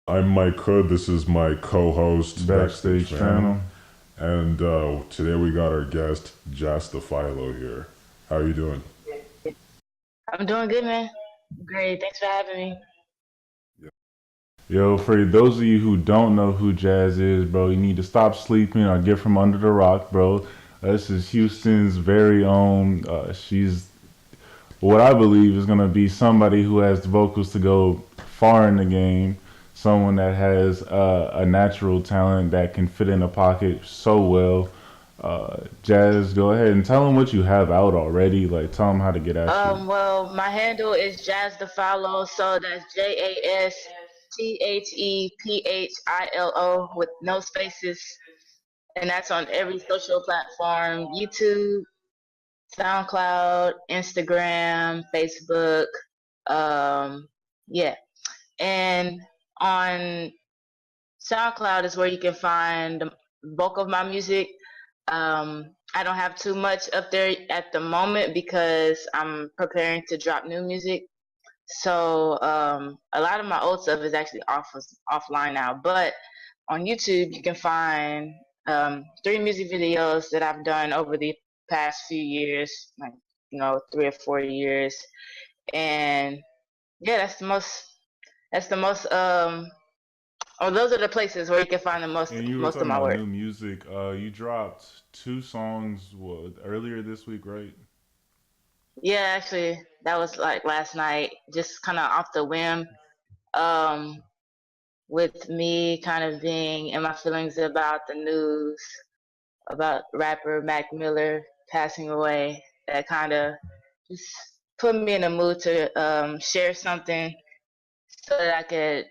I'm Mike Hood. This is my co-host, Backstage Backstage Phantom, Phantom. and today we got our guest, JasThePhilo here. How are you doing? I'm doing good, man. Great. Thanks for having me. Yo, for those of you who don't know who Jazz is, bro, you need to stop sleeping or get from under the rock, bro. This is Houston's very own. She's what I believe is going to be somebody who has the vocals to go far in the game. Someone that has a natural talent that can fit in a pocket so well. Jazz, go ahead and tell them what you have out already. Like, tell them how to get at you. Well, my handle is JasThePhilo, so that's JasThePhilo with no spaces, and that's on every social platform: YouTube, SoundCloud, Instagram, Facebook. Um, yeah, and on SoundCloud is where you can find the bulk of my music. I don't have too much up there at the moment because I'm preparing to drop new music. So a lot of my old stuff is actually offline now. But on YouTube, you can find three music videos that I've done over the past few years, like 3 or 4 years, and yeah, That's the most. Oh, those are the places where you can find the most And you were most of talking my about work. new music. You dropped two songs earlier this week, right? Yeah, actually, that was like last night, just kind of off the whim. Um, with me kind of being in my feelings about the news about rapper Mac Miller passing away. That kind of just put me in a mood to share something so that I could,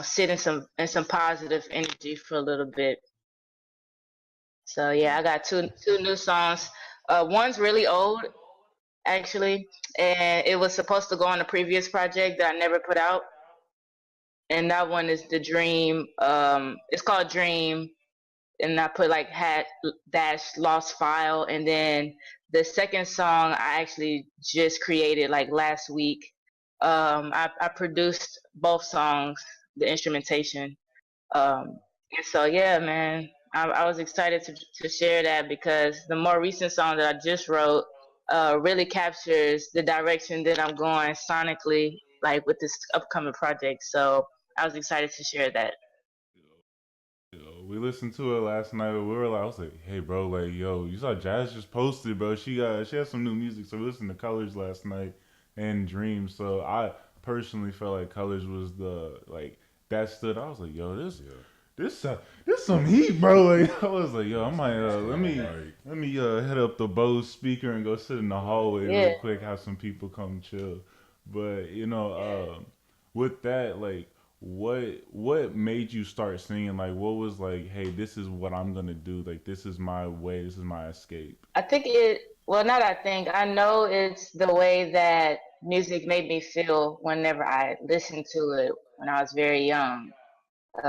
sit in some positive energy for a little bit. So yeah, I got two new songs. One's really old actually, and it was supposed to go on a previous project that I never put out. And that one is the Dream. It's called Dream, and I put like hat dash lost file, and then the second song I actually just created like last week. I produced both songs, the instrumentation. And so yeah, man, I was excited to share that because the more recent song that I just wrote really captures the direction that I'm going sonically, like with this upcoming project. So I was excited to share that. Yo, we listened to it last night. We were like, I was like, hey, bro, like, yo, you saw Jazz just posted, bro. She has some new music. So we listened to Colors last night and Dreams. So I personally felt like Colors was the like that stood. I was like, yo, Yeah, this some heat, bro. Like I was like, yo, I that's might right. let me hit up the Bose speaker and go sit in the hallway Yeah. real quick, have some people come chill. But with that, like what made you start singing? Like what was like, hey, this is what I'm gonna do. Like this is my way. This is my escape. I think it, well, not I think, I know it's the way that music made me feel whenever I listened to it when I was very young.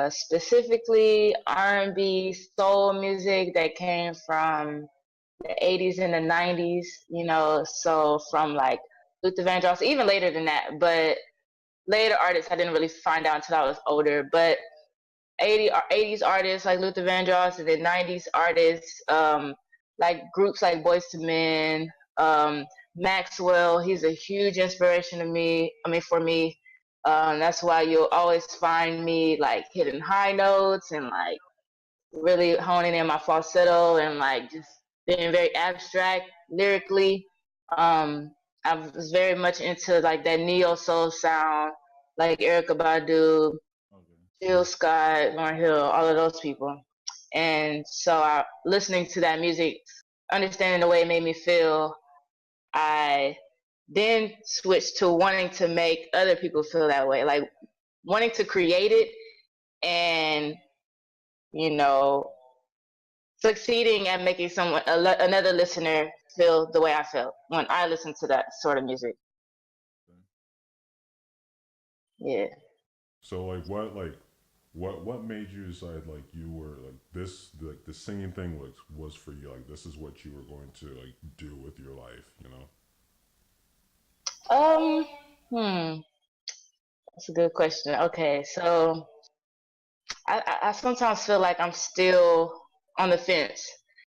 Specifically R&B soul music that came from the 80s and the 90s, so from like Luther Vandross, even later than that, but later artists I didn't really find out until I was older, but 80s artists like Luther Vandross, and then 90s artists like groups like Boyz II Men, Maxwell. He's a huge inspiration to me. I mean, for me, that's why you'll always find me like hitting high notes and like really honing in my falsetto and like just being very abstract lyrically. Um, I was very much into like that neo soul sound, like Erica Badu, Okay. Jill Scott, Lauryn Hill, all of those people. And so listening to that music, understanding the way it made me feel, I then switched to wanting to make other people feel that way, like wanting to create it and, you know, succeeding at making another listener feel the way I felt when I listened to that sort of music. Yeah. So what made you decide like you were like this like the singing thing was for you like this is what you were going to like do with your life, you know? Um. Hmm. That's a good question. Okay, so I sometimes feel like I'm still on the fence.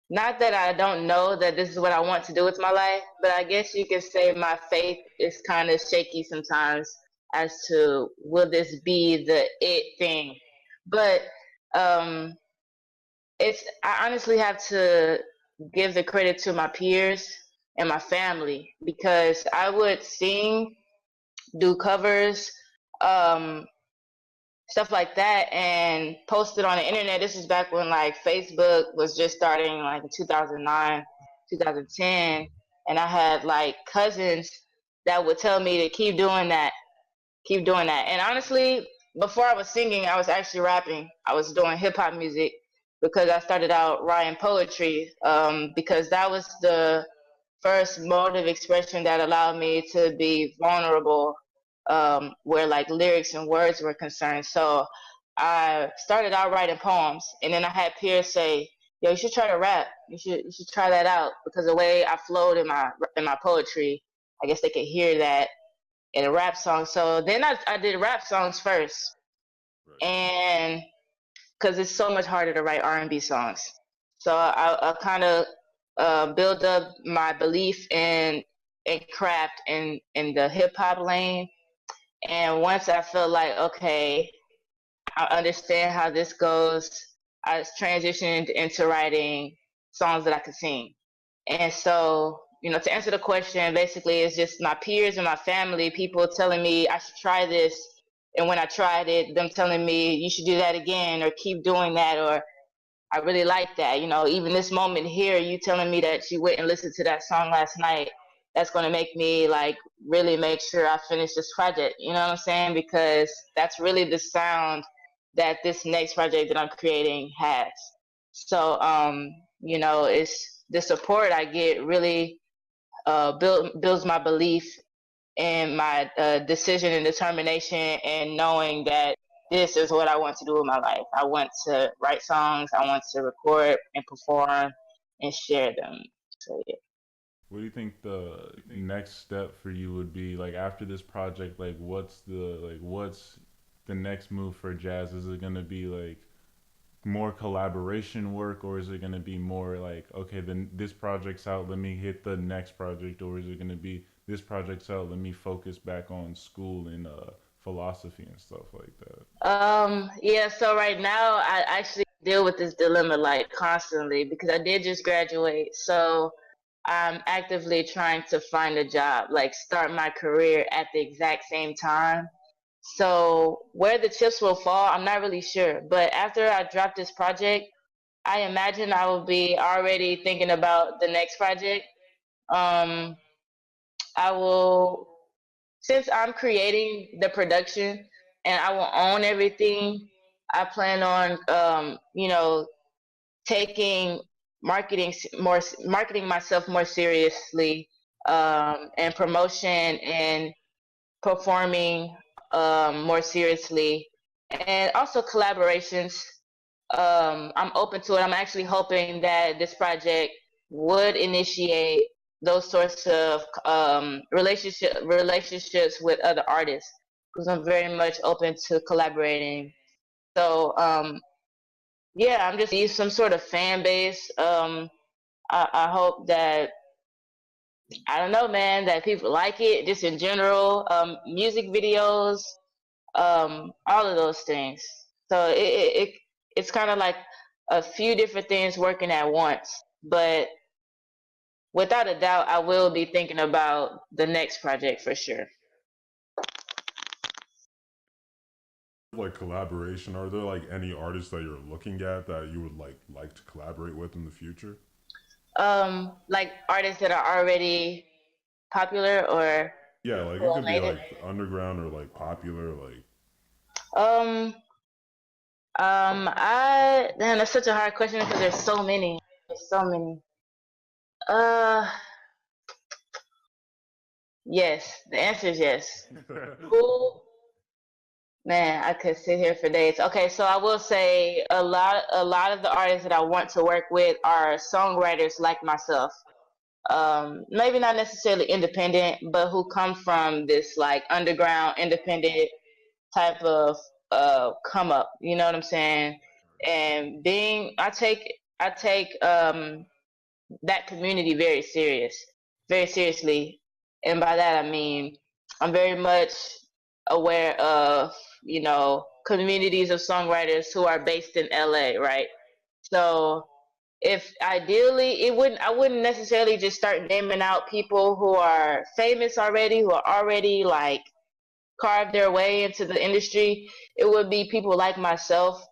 Not that I don't know that this is what I want to do with my life, but I guess you could say my faith is kind of shaky sometimes as to will this be the it thing. But um, I honestly have to give the credit to my peers and my family because I would sing, do covers, um, stuff like that, and post it on the internet. This is back when like Facebook was just starting, like in 2009, 2010, and I had like cousins that would tell me to keep doing that. And honestly, before I was singing, I was actually rapping. I was doing hip hop music because I started out writing poetry because that was the first mode of expression that allowed me to be vulnerable where like lyrics and words were concerned. So I started out writing poems, and then I had peers say, "Yo, you should try to rap. You should try that out," because the way I flowed in my poetry, I guess they could hear that in a rap song. So then I did rap songs first, Right. and because it's so much harder to write R&B songs. So I kind of build up my belief in craft in the hip hop lane. And once I feel like, okay, I understand how this goes, I transitioned into writing songs that I could sing. And so, to answer the question, basically, it's just my peers and my family, people telling me I should try this. And when I tried it, them telling me you should do that again or keep doing that, or I really like that. Even this moment here, you telling me that you went and listened to that song last night, that's going to make me like really make sure I finish this project. You know what I'm saying? Because that's really the sound that this next project that I'm creating has. So, it's the support I get really builds my belief and my decision and determination and knowing that this is what I want to do with my life. I want to write songs, I want to record and perform and share them. So yeah. What do you think the next step for you would be? Like after this project, what's the next move for Jazz? Is it gonna be like more collaboration work, or is it gonna be more like, okay, then this project's out, let me hit the next project, or is it gonna be this project's out, let me focus back on school and philosophy and stuff like that? Yeah, so right now I actually deal with this dilemma like constantly because I did just graduate. So I'm actively trying to find a job, like start my career at the exact same time. So where the chips will fall, I'm not really sure. But after I drop this project, I imagine I will be already thinking about the next project. Um, I will, since I'm creating the production and I will own everything, I plan on, taking marketing myself more seriously, and promotion and performing more seriously, and also collaborations. I'm open to it. I'm actually hoping that this project would initiate those sorts of relationships with other artists because I'm very much open to collaborating. So yeah, I'm just use some sort of fan base. I hope that I don't know, man, that people like it just in general. Music videos, all of those things. So it's kind of like a few different things working at once. But without a doubt, I will be thinking about the next project for sure. Like collaboration, are there like any artists that you're looking at that you would like to collaborate with in the future? Like artists that are already popular or Yeah, like it well could be made it. like underground or like popular, like Um, I damn, that's such a hard question because there's so many. There's so many. Uh, yes. The answer is yes. Who? Man, I could sit here for days. Okay, so I will say a lot of the artists that I want to work with are songwriters like myself. Maybe not necessarily independent, but who come from this like underground independent. type of come up. You know what I'm saying? And I take that community very seriously, and by that I mean I'm very much aware of communities of songwriters who are based in LA, right? So if ideally I wouldn't necessarily just start naming out people who are famous already, who are already like carved their way into the industry. It would be people like myself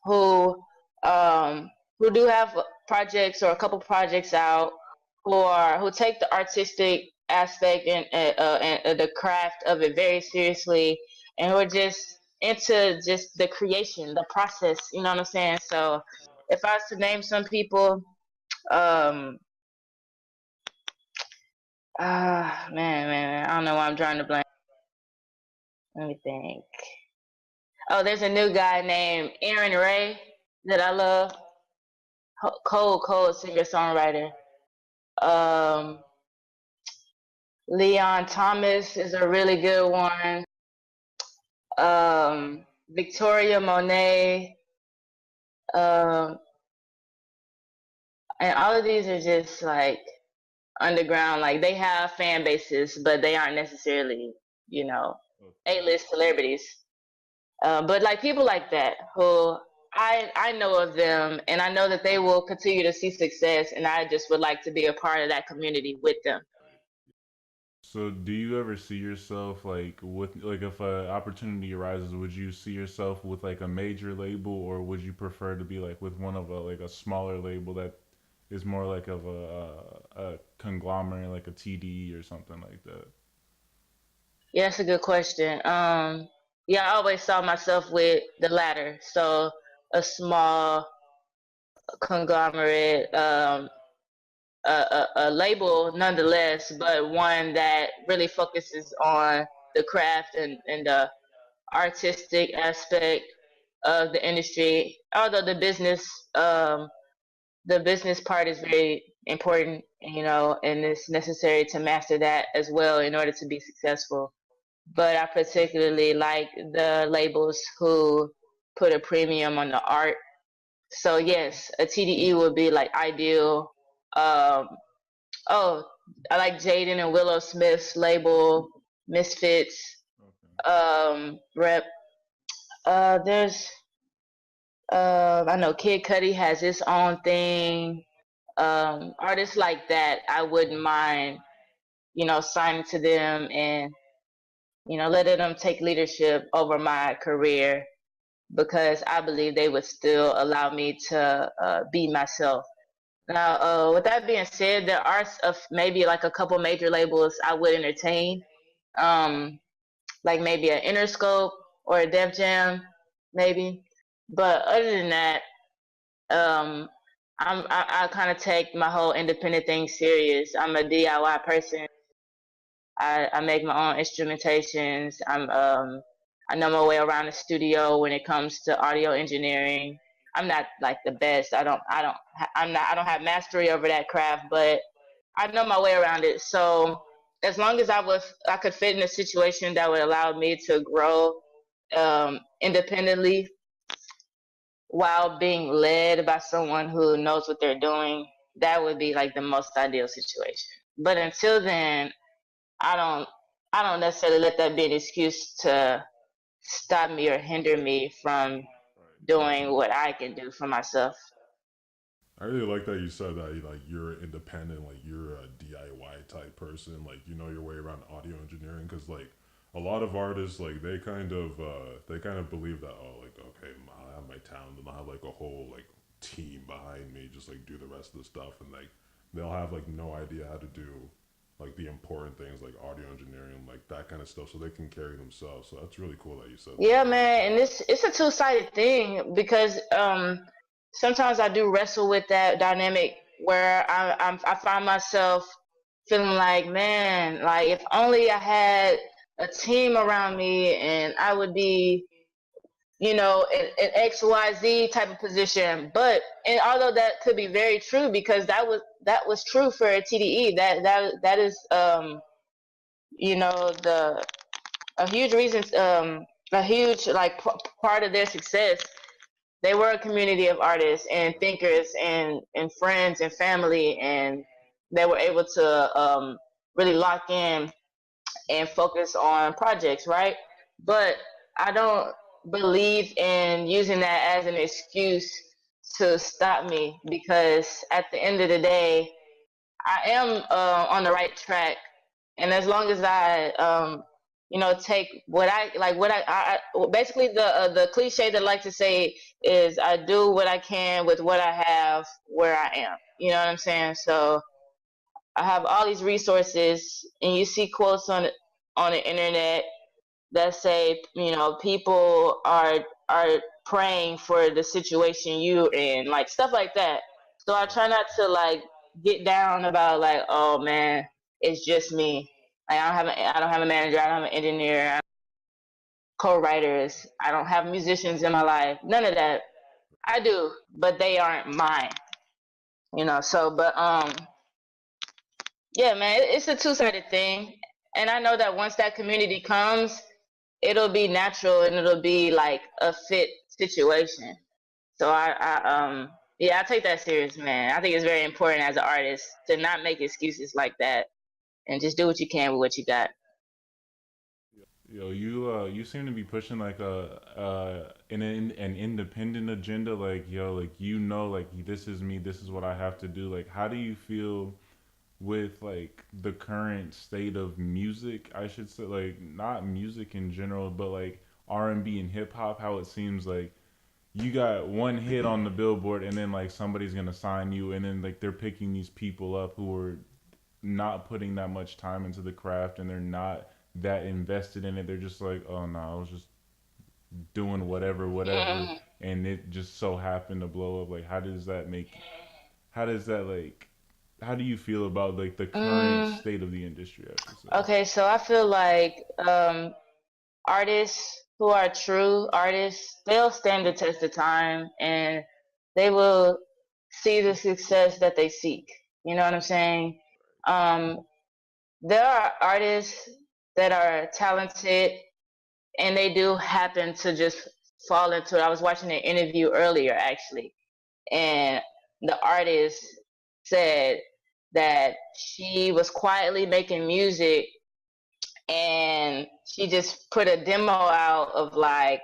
who um, who do have projects or a couple projects out, who take the artistic aspect and the craft of it very seriously, and who are just into just the creation, the process. You know what I'm saying? So, if I was to name some people, um, man, I don't know why I'm drawing the blank. Let me think. Oh, there's a new guy named Aaron Ray that I love. Cold singer songwriter. Um, Leon Thomas is a really good one. Victoria Monet. Um, and all of these are just like underground. Like they have fan bases, but they aren't necessarily, you know, A-list celebrities. But like people like that who I know of them, and I know that they will continue to see success, and I just would like to be a part of that community with them. So, do you ever see yourself like with like if a opportunity arises, would you see yourself with like a major label, or would you prefer to be like with one of a like a smaller label that is more like of a conglomerate, like a TDE or something like that? Yeah, that's a good question. Yeah, I always saw myself with the latter. So a small conglomerate, a label nonetheless, but one that really focuses on the craft and the artistic aspect of the industry. Although the business part is very important, and it's necessary to master that as well in order to be successful. But I particularly like the labels who put a premium on the art. So yes, a TDE would be like ideal. Um, oh, I like Jaden and Willow Smith's label, Misfits, Okay. Rep. There's I know Kid Cudi has his own thing. Artists like that, I wouldn't mind, signing to them and letting them take leadership over my career because I believe they would still allow me to be myself. Now, with that being said, there are maybe like a couple major labels I would entertain, um, like maybe an Interscope or a Def Jam, maybe. But other than that, um, I kind of take my whole independent thing serious. I'm a DIY person. I make my own instrumentations. I know my way around the studio when it comes to audio engineering. I'm not like the best. I don't have mastery over that craft, but I know my way around it. So as long as I could fit in a situation that would allow me to grow independently while being led by someone who knows what they're doing, that would be like the most ideal situation. But until then, I don't I don't necessarily let that be an excuse to stop me or hinder me from Right. doing what I can do for myself. I really like that you said that like you're independent, like you're a DIY type person, like you know your way around audio engineering. Because like a lot of artists, like they kind of believe that oh like okay I have my talent and I have like a whole like team behind me, just like do the rest of the stuff, and like they'll have like no idea how to do like the important things like audio engineering, like that kind of stuff, so they can carry themselves. So that's really cool that you said that. Yeah, man, and it's a two-sided thing because sometimes I do wrestle with that dynamic where I find myself feeling like, man, like if only I had a team around me and I would be, an XYZ type of position. But and although that could be very true because that was true for TDE. That is the a huge reason a huge like part of their success. They were a community of artists and thinkers and friends and family, and they were able to really lock in and focus on projects, right? But I don't believe in using that as an excuse to stop me, because at the end of the day, I am on the right track, and as long as I, take what I like, basically the cliche that I like to say is I do what I can with what I have where I am. You know what I'm saying? So I have all these resources, and you see quotes on the internet that say, people are praying for the situation you're in, like stuff like that. So I try not to like get down about like, oh man, it's just me. Like I don't have a manager, I don't have an engineer, I don't have co-writers, I don't have musicians in my life. None of that. I do, but they aren't mine. So but yeah, man, it's a two-sided thing. And I know that once that community comes, it'll be natural and it'll be like a fit situation. So yeah, I take that serious, man. I think it's very important as an artist to not make excuses like that and just do what you can with what you got. Yo, you seem to be pushing like an independent agenda. Like yo, like like this is me. This is what I have to do. Like, how do you feel with like the current state of music? I should say, like not music in general, but like R&B and hip hop. How it seems like you got one hit on the billboard, and then like somebody's gonna sign you, and then like they're picking these people up who are not putting that much time into the craft, and they're not that invested in it. They're just like, oh no, I was just doing whatever, Mm, and it just so happened to blow up. Like, how does that like, how do you feel about like the current mm, state of the industry? I should say. okay, so I feel like artists who are true artists, they'll stand the test of time and they will see the success that they seek. You know what I'm saying? Um, there are artists that are talented and they do happen to just fall into it. I was watching an interview earlier actually, and the artist said that she was quietly making music and she just put a demo out of like,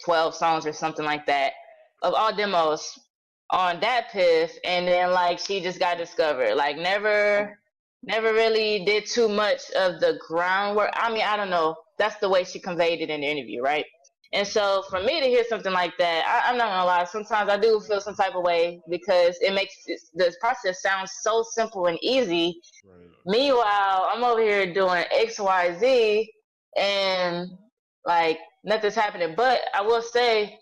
12 songs or something like that, of all demos on that piff, and then like she just got discovered. Like never really did too much of the groundwork. I mean, I don't know. That's the way she conveyed it in the interview, right? And so for me to hear something like that, I'm not gonna lie. Sometimes I do feel some type of way because it makes this process sound so simple and easy. Right. Meanwhile, I'm over here doing X, Y, Z, and like nothing's happening. But I will say,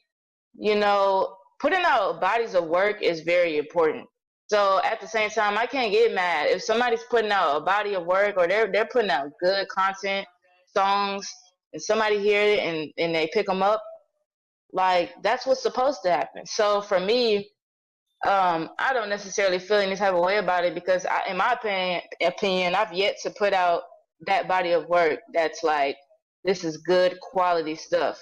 putting out bodies of work is very important. So at the same time, I can't get mad if somebody's putting out a body of work or they're putting out good content, songs, and somebody hear it and they pick them up. Like that's what's supposed to happen. So for me, I don't necessarily feel any type of way about it because, in my opinion, I've yet to put out that body of work that's like, this is good quality stuff.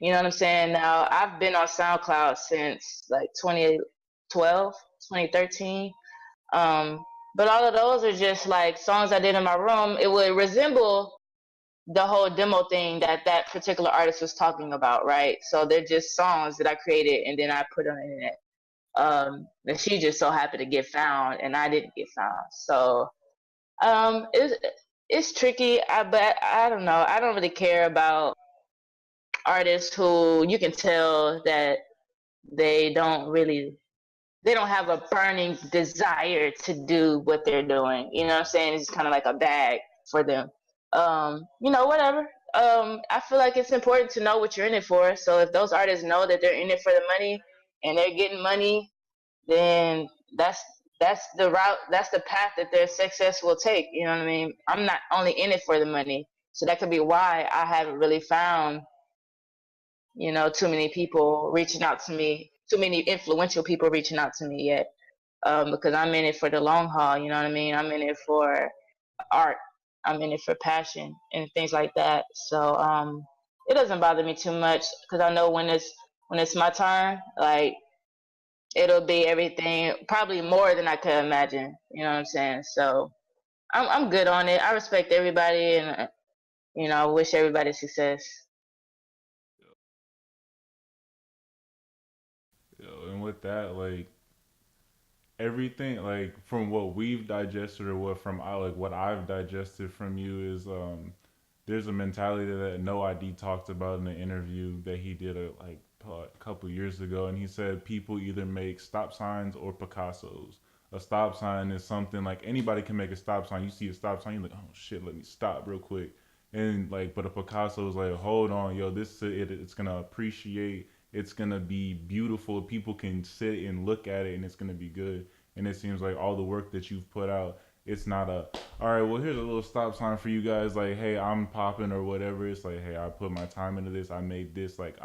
You know what I'm saying? Now, I've been on SoundCloud since like 2012, 2013. Um, but all of those are just like songs I did in my room. It would resemble the whole demo thing that particular artist was talking about, right? So they're just songs that I created and then I put on the internet. And she just so happened to get found, and I didn't get found. So it's tricky. But I don't know. I don't really care about artists who you can tell that they don't really they don't have a burning desire to do what they're doing. You know what I'm saying? It's kind of like a bag for them. Whatever. I feel like it's important to know what you're in it for. So if those artists know that they're in it for the money and they're getting money, then that's the route, that's the path that their success will take. You know what I mean? I'm not only in it for the money, so that could be why I haven't really found too many people reaching out to me, too many influential people reaching out to me yet. Because I'm in it for the long haul. You know what I mean? I'm in it for art. I'm in it for passion and things like that. So it doesn't bother me too much because I know when it's my turn, like it'll be everything probably more than I could imagine. You know what I'm saying? So I'm good on it. I respect everybody, and I wish everybody success. And with that, like everything, like from what we've digested or what from I like what I've digested from you is there's a mentality that No ID talked about in an interview that he did a couple years ago, and he said people either make stop signs or Picassos. A stop sign is something like anybody can make a stop sign. You see a stop sign, you're like, oh shit, let me stop real quick. And like, but a Picasso is like, hold on, yo, it's gonna appreciate. It's gonna be beautiful. People can sit and look at it, and it's gonna be good. And it seems like all the work that you've put out, it's not a all right, well, here's a little stop sign for you guys. Like, hey, I'm popping or whatever. It's like, hey, I put my time into this. I made this. Like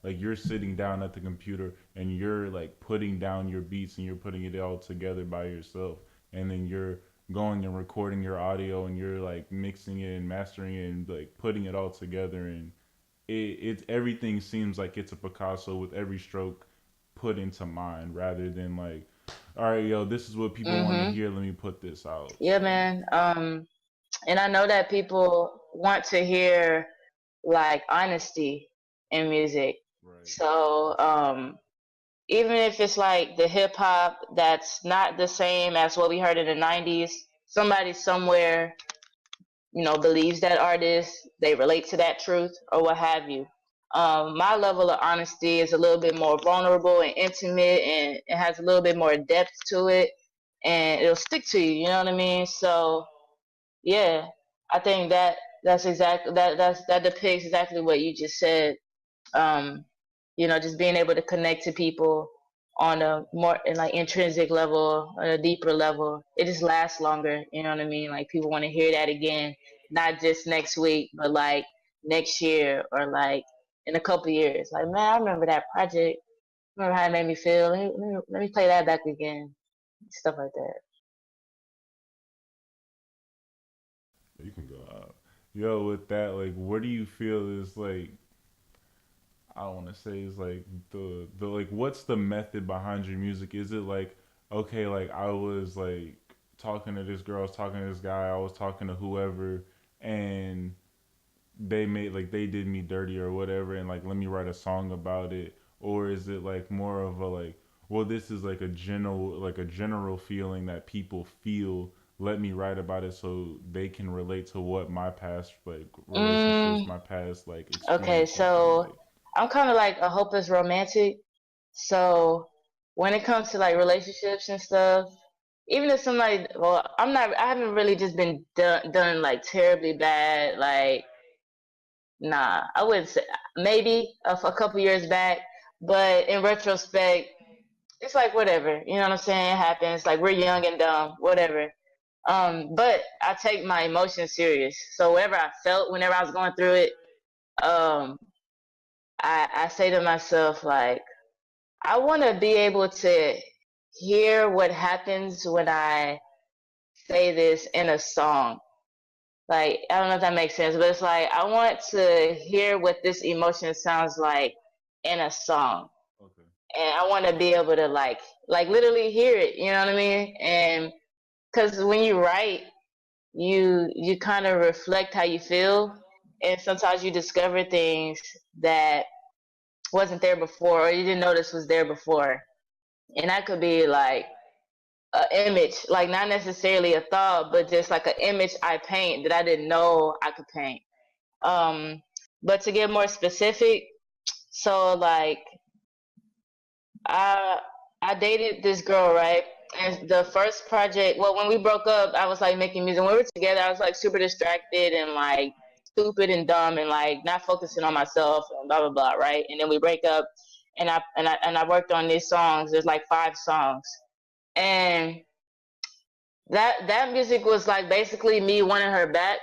you're sitting down at the computer and you're like putting down your beats and you're putting it all together by yourself. And then you're going and recording your audio and you're like mixing it and mastering it and like putting it all together. And everything seems like it's a Picasso with every stroke put into mind rather than like, all right, yo, this is what people want to Mhm. hear. Let me put this out. Yeah, man. And I know that people want to hear like honesty in music. Right. So, even if it's like the hip hop that's not the same as what we heard in the 90s, somebody somewhere, believes that artist, they relate to that truth or what have you. My level of honesty is a little bit more vulnerable and intimate, and it has a little bit more depth to it, and it'll stick to you. You know what I mean? So yeah, I think that depicts exactly what you just said. Um, just being able to connect to people on a more like intrinsic level, on a deeper level, it just lasts longer. You know what I mean? Like people want to hear that again, not just next week, but like next year or like in a couple years. Like, man, I remember that project. Remember how it made me feel. Let me play that back again. Stuff like that. You can go out. Yo, with that, like, what do you feel is like? I don't want to say is like the like what's the method behind your music? Is it like okay, like I was like talking to this girl, I was talking to this guy, I was talking to whoever, and they did me dirty or whatever, and like let me write a song about it, or is it like more of a like well this is like a general feeling that people feel, let me write about it so they can relate to what my past like relationships, Mm, my past like okay, experience have been so like. I'm kind of like a hopeless romantic. So when it comes to like relationships and stuff, even if somebody, well, I haven't really just been done like terribly bad. Like, nah, I wouldn't say, maybe a couple years back, but in retrospect, it's like whatever. You know what I'm saying? It happens. Like we're young and dumb, whatever. But I take my emotions serious. So whatever I felt, whenever I was going through it, um, I say to myself like, I want to be able to hear what happens when I say this in a song. Like, I don't know if that makes sense, but it's like I want to hear what this emotion sounds like in a song. Okay. And I want to be able to like literally hear it, you know what I mean? And cuz when you write, you kind of reflect how you feel, and sometimes you discover things that wasn't there before or you didn't notice was there before. And that could be like an image, like not necessarily a thought, but just like an image I paint that I didn't know I could paint. Um, but to get more specific, so like I I dated this girl, right? And the first project, well, when we broke up, I was like making music. When we were together, I was like super distracted and like stupid and dumb and like not focusing on myself and blah blah blah, right? And then we break up, and I worked on these songs. There's like 5 songs, and that music was like basically me wanting her back.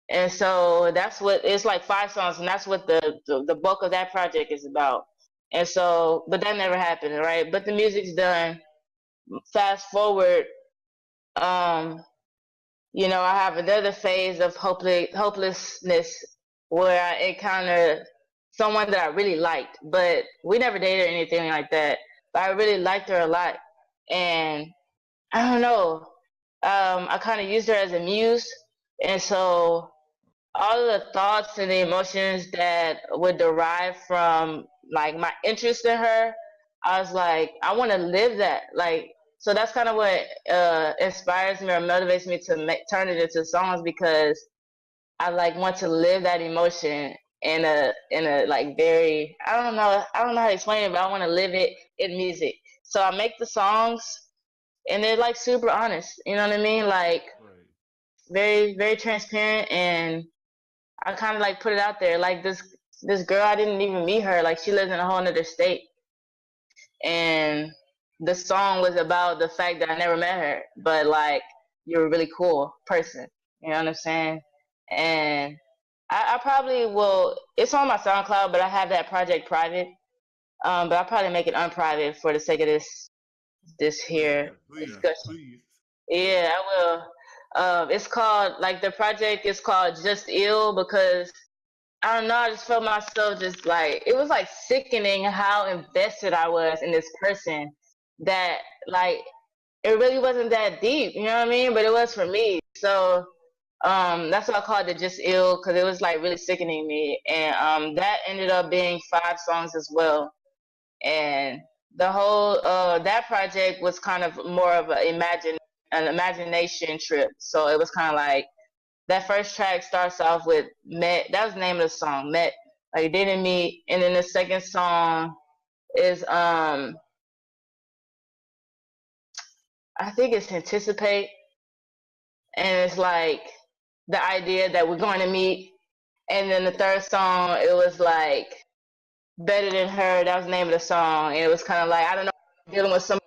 And so that's what it's like, 5 songs, and that's what the bulk of that project is about. And so, but that never happened, right? But the music's done. Fast forward, um I have another phase of hopelessness where I encountered someone that I really liked, but we never dated or anything like that. But I really liked her a lot, and I don't know. I kind of used her as a muse, and so all of the thoughts and the emotions that would derive from like my interest in her, I was like, I want to live that. Like, so that's kind of what inspires me or motivates me to turn it into songs because I like want to live that emotion in a like very I don't know how to explain it, but I want to live it in music. So I make the songs and they're like super honest. You know what I mean? Like Right. very transparent, and I kind of like put it out there. Like this girl, I didn't even meet her. Like she lives in a whole other state, and the song was about the fact that I never met her, but like you're a really cool person. You know what I'm saying? And I probably will. It's on my SoundCloud, but I have that project private. But I'll probably make it unprivate for the sake of this Yeah, here please, discussion. please. Yeah, I will. It's called like the project is called Just Ill because I don't know. I just felt myself just like it was like sickening how invested I was in this person that like it really wasn't that deep. You know what I mean? But it was for me. So that's what I called it, Just Ill, because it was like really sickening me, and that ended up being 5 songs as well. And the whole that project was kind of more of an imagination trip. So it was kind of like that first track starts off with Met. That was the name of the song, Met. Like didn't meet, and then the second song is I think it's Anticipate, and it's like the idea that we're going to meet. And then the third song, it was like Better Than Her. That was the name of the song, and it was kind of like I don't know, dealing with some,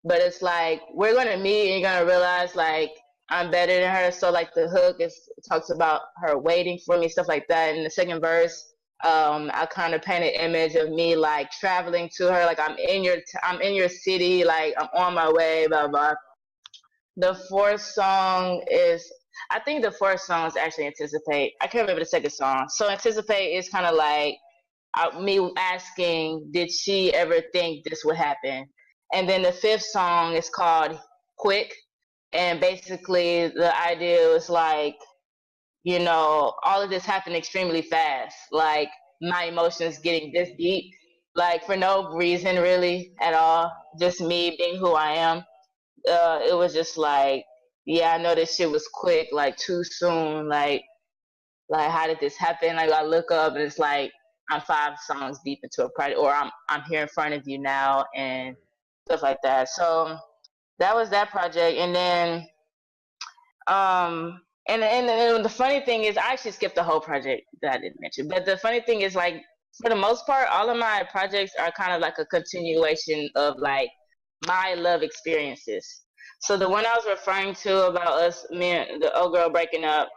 but it's like we're gonna meet, and you're gonna realize like I'm better than her. So like the hook is talks about her waiting for me, stuff like that. In the second verse, I kind of paint an image of me like traveling to her, like I'm in your city, like I'm on my way, blah blah. The fourth song is I think the fourth song is actually Anticipate. I can't remember the second song. So Anticipate is kind of like me asking, did she ever think this would happen? And then the fifth song is called Quick. And basically, the idea is like, all of this happened extremely fast. Like, my emotions getting this deep, like, for no reason really at all. Just me being who I am. It was just like, yeah, I know this shit was quick, like, too soon. Like how did this happen? Like I look up and it's like I'm 5 songs deep into a project, or I'm here in front of you now and Right. stuff like that. So that was that project, and then and the funny thing is I actually skipped the whole project that I didn't mention. But the funny thing is like for the most part, all of my projects are kind of like a continuation of like my love experiences. So the one I was referring to about us, me and the old girl breaking up,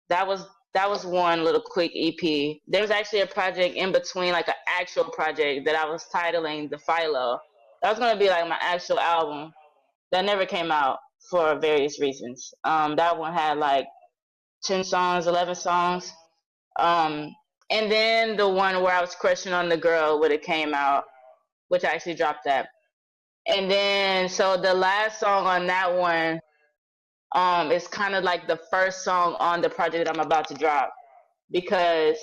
that was that was one little quick EP. There was actually a project in between, like an actual project that I was titling The Philo. That was gonna be like my actual album. That never came out for various reasons. That one had like 10 songs, 11 songs. Um, and then the one where I was crushing on the girl would have came out, which I actually dropped that. And then so the last song on that one is kind of like the first song on the project that I'm about to drop because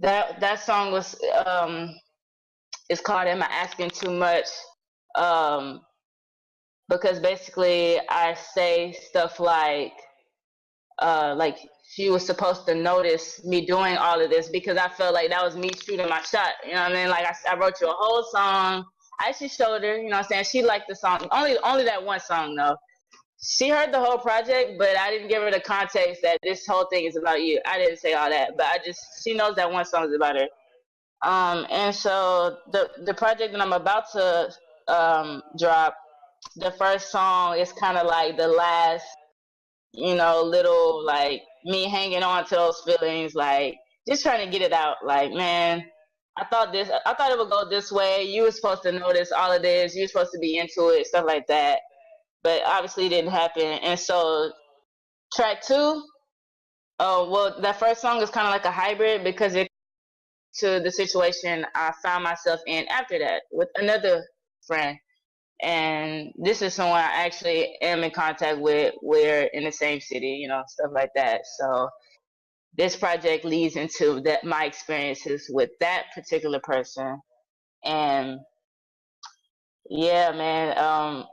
that song was it's called "Am I Asking Too Much?" Um, because basically I say stuff like she was supposed to notice me doing all of this because I felt like that was me shooting my shot. You know what I mean? Like I wrote you a whole song. I actually showed her. You know what I'm saying? She liked the song. Only that one song though. She heard the whole project, but I didn't give her the context that this whole thing is about you. I didn't say all that, but she knows that one song is about her. And so the project that I'm about to drop, the first song is kind of like the last, little like me hanging on to those feelings, like just trying to get it out. Like, man, I thought it would go this way. You were supposed to notice all of this. You were supposed to be into it, stuff like that. But obviously, it didn't happen. And so, track two. Oh well, that first song is kind of like a hybrid because it to the situation I found myself in after that with another friend. And this is someone I actually am in contact with. We're in the same city, stuff like that. So this project leads into that my experiences with that particular person. And yeah, man,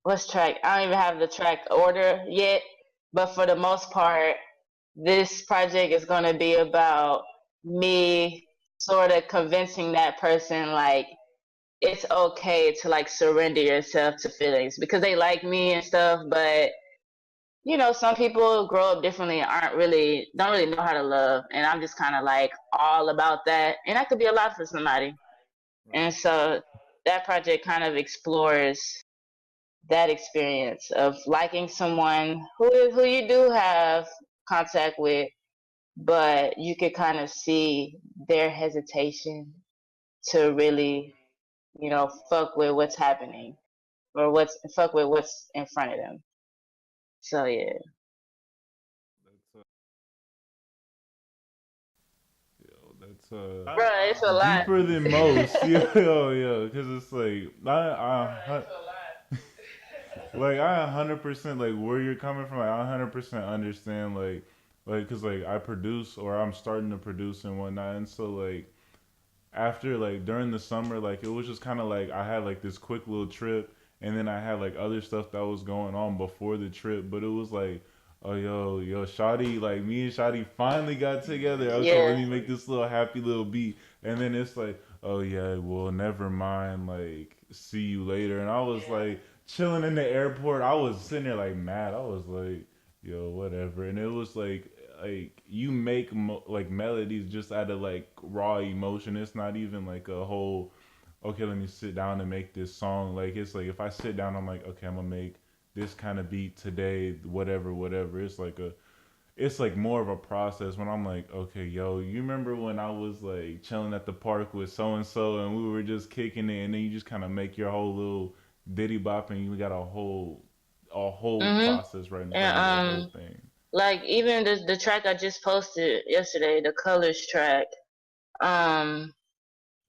what's track? I don't even have the track order yet, but for the most part, this project is going to be about me sort of convincing that person like it's okay to like surrender yourself to feelings because they like me and stuff, but some people grow up differently and don't really know how to love, and I'm just kind of like all about that, and that could be a lot for somebody. Right. And so that project kind of explores that experience of liking someone who you do have contact with, but you could kind of see their hesitation to really, fuck with what's happening or what's fuck with what's in front of them. So yeah, That's yo, that's bro, it's a lot. deeper than most. Yo, because it's like like I 100% like where you're coming from. Like, I 100% understand because like I produce or I'm starting to produce and whatnot, and so like after like during the summer, like it was just kind of like I had like this quick little trip, and then I had like other stuff that was going on before the trip. But it was like, oh yo, Shotty, like me and Shotty finally got together. Okay, let Yeah. me make this little happy little beat, and then it's like, oh yeah, well never mind, like see you later. And I was like chilling in the airport. I was sitting there like mad. I was like, yo, whatever. And it was like you make like melodies just out of like raw emotion. It's not even like a whole okay, let me sit down and make this song. Like it's like if I sit down, I'm like, okay, I'm gonna make this kind of beat today, whatever. It's like more of a process when I'm like, okay, yo, you remember when I was like chilling at the park with so and so and we were just kicking it, and then you just kind of make your whole little ditty bop, and you got a whole Mhm. process right in front And of you, a whole thing. like even the track I just posted yesterday, the Colors track, um,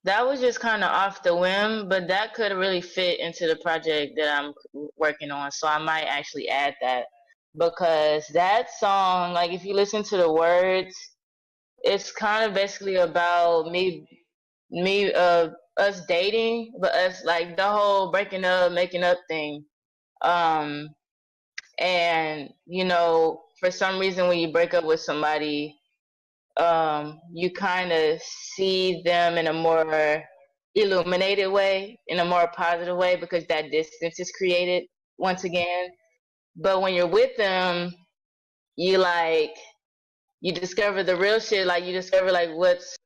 that was just kind of off the whim, but that could really fit into the project that I'm working on. So I might actually add that because that song, like if you listen to the words, it's kind of basically about me, us dating, but us like the whole breaking up, making up thing. Um, and for some reason, when you break up with somebody, you kind of see them in a more illuminated way, in a more positive way, because that distance is created once again. But when you're with them, you like you discover the real shit. Like you discover like what's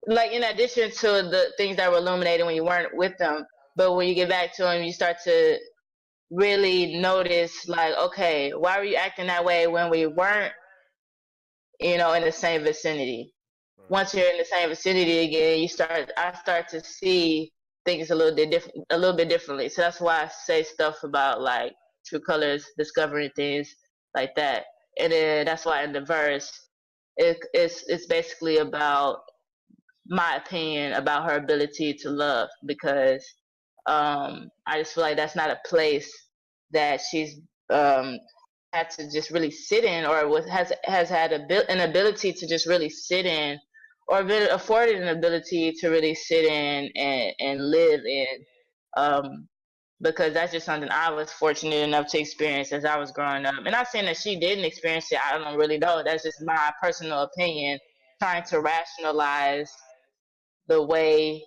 like in addition to the things that were illuminated when you weren't with them. But when you get back to them, you start to really notice like, okay, why were you acting that way when we weren't, in the same vicinity? Right. Once you're in the same vicinity again, I start to see things a little bit differently. So that's why I say stuff about like true colors, discovering things like that. And then that's why in the verse, it's basically about my opinion about her ability to love because I just feel like that's not a place that she's um, had to just really sit in or has had an ability to just really sit in or been afforded an ability to really sit in and live in um, because that's just something I was fortunate enough to experience as I was growing up. And not saying that she didn't experience it, I don't really know. That's just my personal opinion, trying to rationalize the way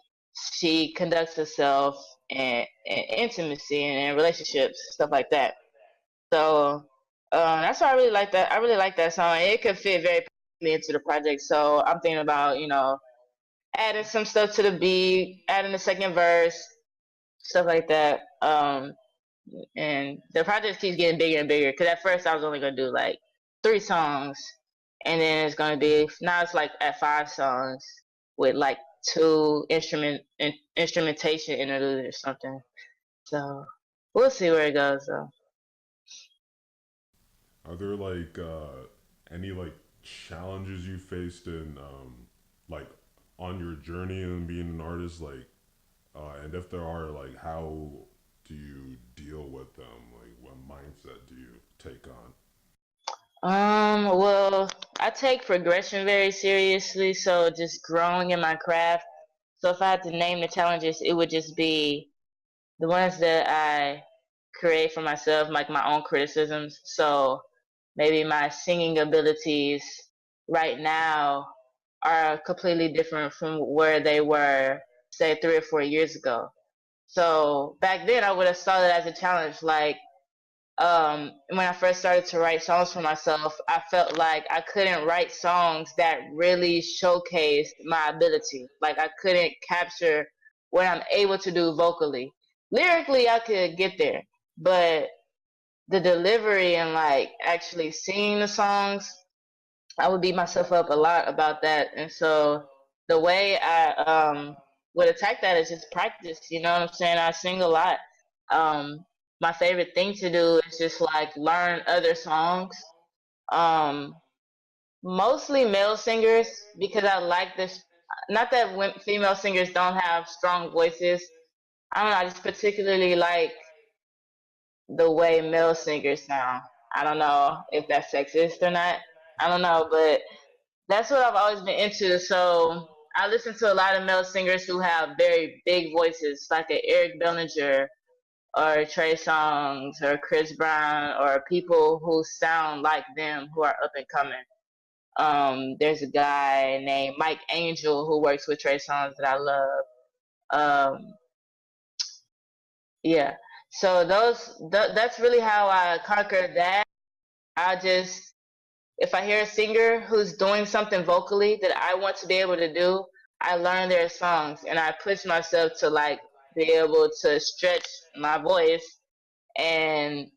she conducts herself and intimacy and relationships, stuff like that. So that's why I really like that. I really like that song. It could fit very perfectly into the project. So I'm thinking about, adding some stuff to the beat, adding the second verse, stuff like that. And the project keeps getting bigger and bigger. Because at first I was only gonna do like 3 songs, and then it's gonna be now it's like at 5 songs with like two instrumentation interlude or something. So we'll see where it goes though. Are there like any like challenges you faced in like on your journey and being an artist, like and if there are, like how do you deal with them? Like what mindset do you take on? Well, I take progression very seriously, so just growing in my craft. So if I had to name the challenges, it would just be the ones that I create for myself, like my own criticisms. So maybe my singing abilities right now are completely different from where they were, say, 3 or 4 years ago. So back then, I would have saw it as a challenge. Like when I first started to write songs for myself, I felt like I couldn't write songs that really showcased my ability. Like I couldn't capture what I'm able to do vocally. Lyrically, I could get there, but the delivery and like actually singing the songs, I would beat myself up a lot about that. And so the way I would attack that is just practice. You know what I'm saying? I sing a lot. My favorite thing to do is just like learn other songs. Um, Mostly male singers because I like this. Not that female singers don't have strong voices. I don't know. I just particularly like the way male singers sound. I don't know if that's sexist or not. I don't know, but that's what I've always been into. So I listen to a lot of male singers who have very big voices, like a Eric Bellinger or Trey Songz or Chris Brown or people who sound like them who are up and coming. There's a guy named Mike Angel who works with Trey Songz that I love. Um, yeah. So that's really how I conquered that. I just if I hear a singer who's doing something vocally that I want to be able to do, I learn their songs and I push myself to like be able to stretch my voice and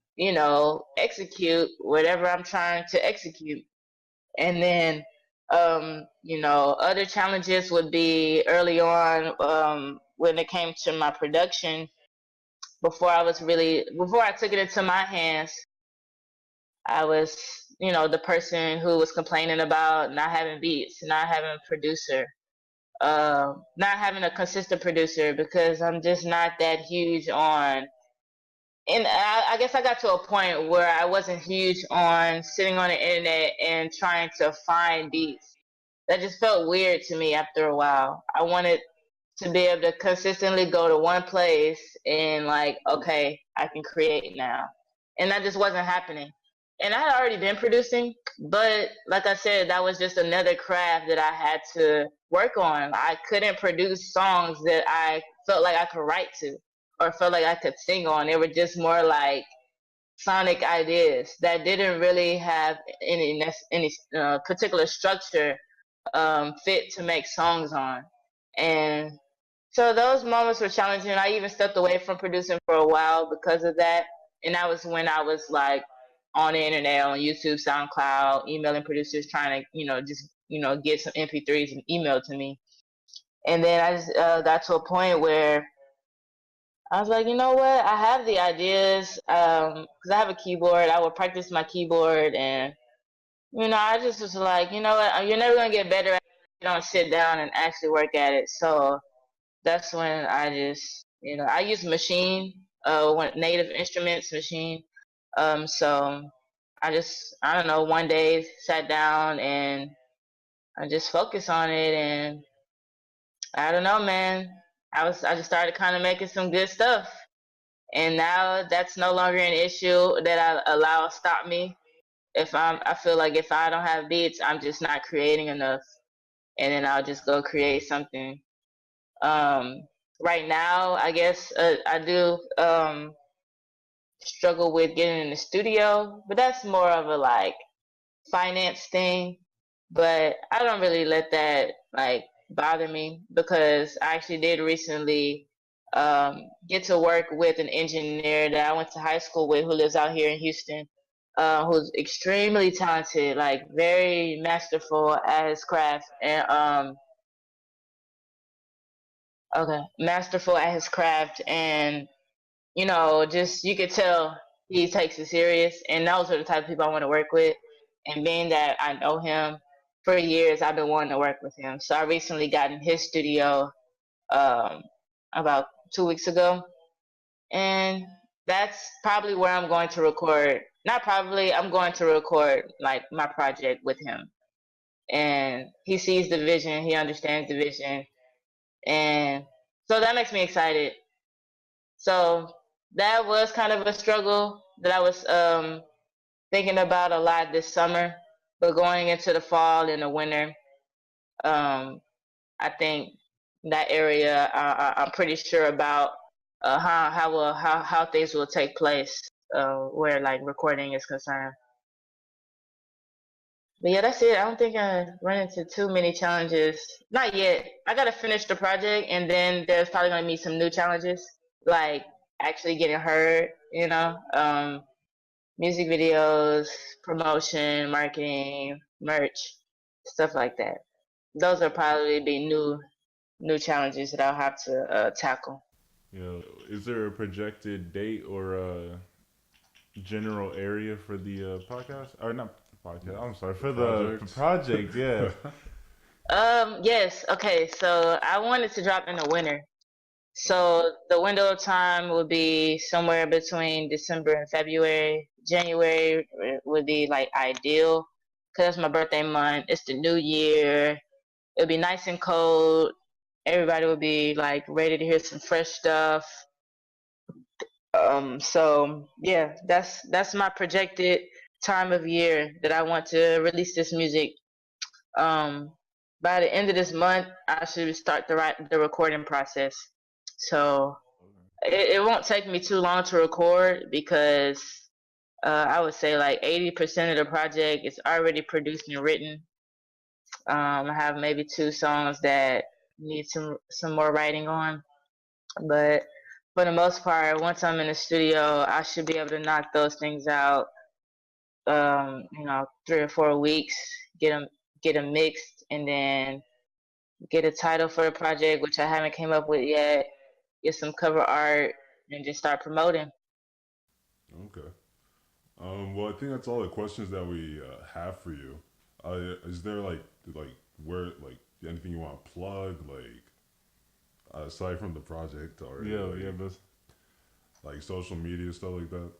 execute whatever I'm trying to execute. And then other challenges would be early on when it came to my production before I took it into my hands. I was, the person who was complaining about not having beats, not having a producer, not having a consistent producer because I'm just not that huge on. And I guess I got to a point where I wasn't huge on sitting on the internet and trying to find beats. That just felt weird to me after a while. I wanted to be able to consistently go to one place and like, okay, I can create now. And that just wasn't happening. And I had already been producing, but like I said, that was just another craft that I had to work on. I couldn't produce songs that I felt like I could write to or felt like I could sing on. They were just more like sonic ideas that didn't really have any particular structure fit to make songs on. And so those moments were challenging. I even stepped away from producing for a while because of that. And that was when I was like on the internet, on YouTube, SoundCloud, emailing producers trying to, just, get some MP3s and email to me. And then I just got to a point where I was like, you know what? I have the ideas because I have a keyboard. I would practice my keyboard and I just was like, you know what? You're never gonna get better at it if you don't sit down and actually work at it. So that's when I just, I use Machine, Native Instruments Machine. So I don't know, one day sat down and I just focused on it, and I don't know, man. I just started kind of making some good stuff, and now that's no longer an issue that I allow stop me. I feel like if I don't have beats, I'm just not creating enough, and then I'll just go create something. Um, right now, I guess I do struggle with getting in the studio, but that's more of a like finance thing. But I don't really let that like bother me because I actually did recently get to work with an engineer that I went to high school with who lives out here in Houston, who's extremely talented, like very masterful at his craft, and okay, masterful at his craft, and just you could tell he takes it serious, and those are the type of people I want to work with. And being that I know him for years, I've been wanting to work with him. So I recently got in his studio um, about 2 weeks ago, and that's probably where I'm going to record. Not probably, I'm going to record like my project with him. And he sees the vision, he understands the vision, and so that makes me excited. So that was kind of a struggle that I was thinking about a lot this summer. But going into the fall and the winter, um, I think that area I'm pretty sure about how things will take place where like recording is concerned. But yeah, that's it. I don't think I run into too many challenges. Not yet. I gotta finish the project, and then there's probably gonna be some new challenges, like actually getting heard. Music videos, promotion, marketing, merch, stuff like that. Those are probably be new challenges that I'll have to tackle. Is there a projected date or a general area for the podcast? Or not podcast, I'm sorry, for the Project. project, yeah. Yes. Okay. So I wanted to drop in the winter. So the window of time would be somewhere between December and February. January would be like ideal because it's my birthday month. It's the new year. It'll be nice and cold. Everybody will be like ready to hear some fresh stuff. So yeah, that's my projected time of year that I want to release this music. Um, by the end of this month, I should start the recording process. So it won't take me too long to record because I would say like 80% of the project is already produced and written. I have maybe two songs that need some more writing on, but for the most part, once I'm in the studio, I should be able to knock those things out. 3 or 4 weeks, get them mixed, and then get a title for the project, which I haven't came up with yet. Get some cover art, and just start promoting. Okay. Well, I think that's all the questions that we have for you. Is there like where like anything you want to plug aside from the project or Yeah, but like social media stuff like that?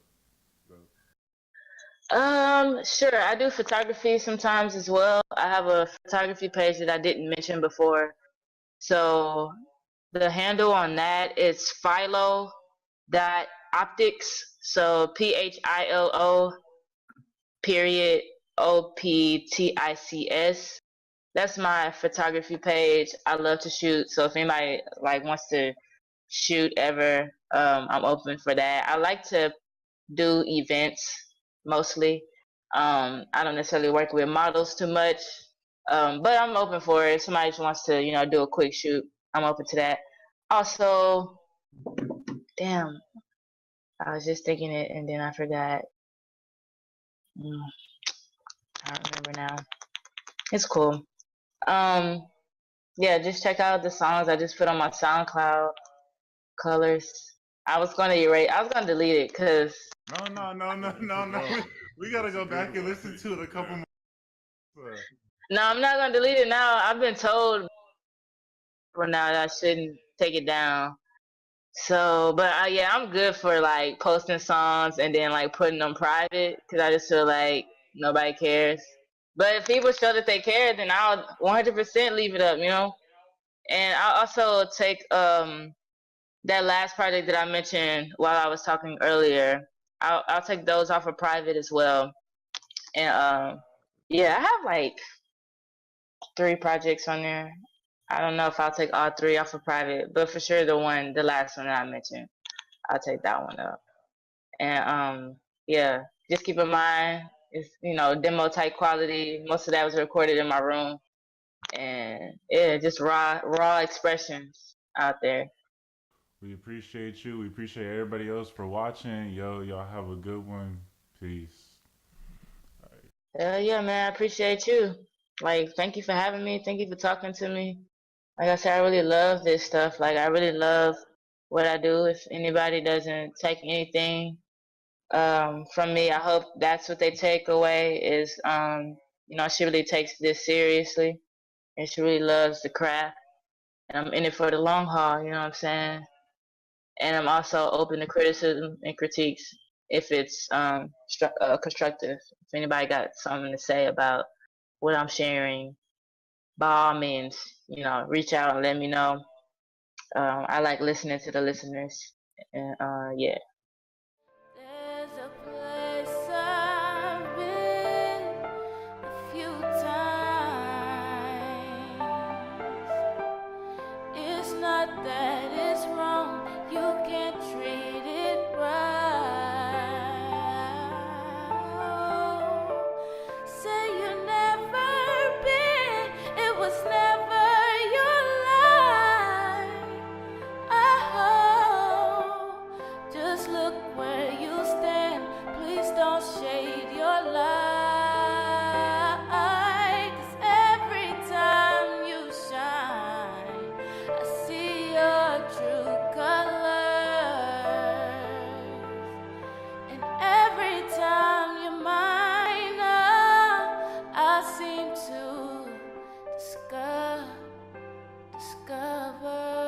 Sure. I do photography sometimes as well. I have a photography page that I didn't mention before. So the handle on that is Philo dot optics. So PHILO period OPTICS. That's my photography page. I love to shoot. So if anybody like wants to shoot ever, I'm open for that. I like to do events mostly. I don't necessarily work with models too much, but I'm open for it. If somebody just wants to, do a quick shoot, I'm open to that. Also, damn, I was just thinking it and then I forgot. Mm, I don't remember now. It's cool. Um, yeah, just check out the songs I just put on my SoundCloud. Colors. I was gonna delete it because no. We gotta go back and listen to it a couple more. no, I'm not gonna delete it now. I've been told for now that I shouldn't take it down. So, but yeah, I'm good for like posting songs and then like putting them private because I just feel like nobody cares. But if people show that they care, then I'll 100% leave it up. And I'll also take that last project that I mentioned while I was talking earlier. I'll take those off of private as well. And yeah, I have like 3 projects on there. I don't know if I'll take all 3 off of private, but for sure the last one that I mentioned, I'll take that one up. And yeah, just keep in mind it's demo type quality. Most of that was recorded in my room, and yeah, just raw expressions out there. We appreciate you. We appreciate everybody else for watching. Y'all have a good one. Peace. Yeah, man, I appreciate you. Like, thank you for having me. Thank you for talking to me. Like I said, I really love this stuff. Like, I really love what I do. If anybody doesn't take anything From me, I hope that's what they take away is, she really takes this seriously and she really loves the craft. And I'm in it for the long haul, you know what I'm saying? And I'm also open to criticism and critiques if it's constructive. If anybody got something to say about what I'm sharing, by all means, reach out and let me know. I like listening to the listeners, and yeah. There's a place I've been a few times. It's not that it's wrong, you can't treat it right. Say you never been, it was never your life. Oh, just look where you stand. Please don't shade your light. 'Cause every time you shine, I see your true colors. And every time you're mine, I seem to discover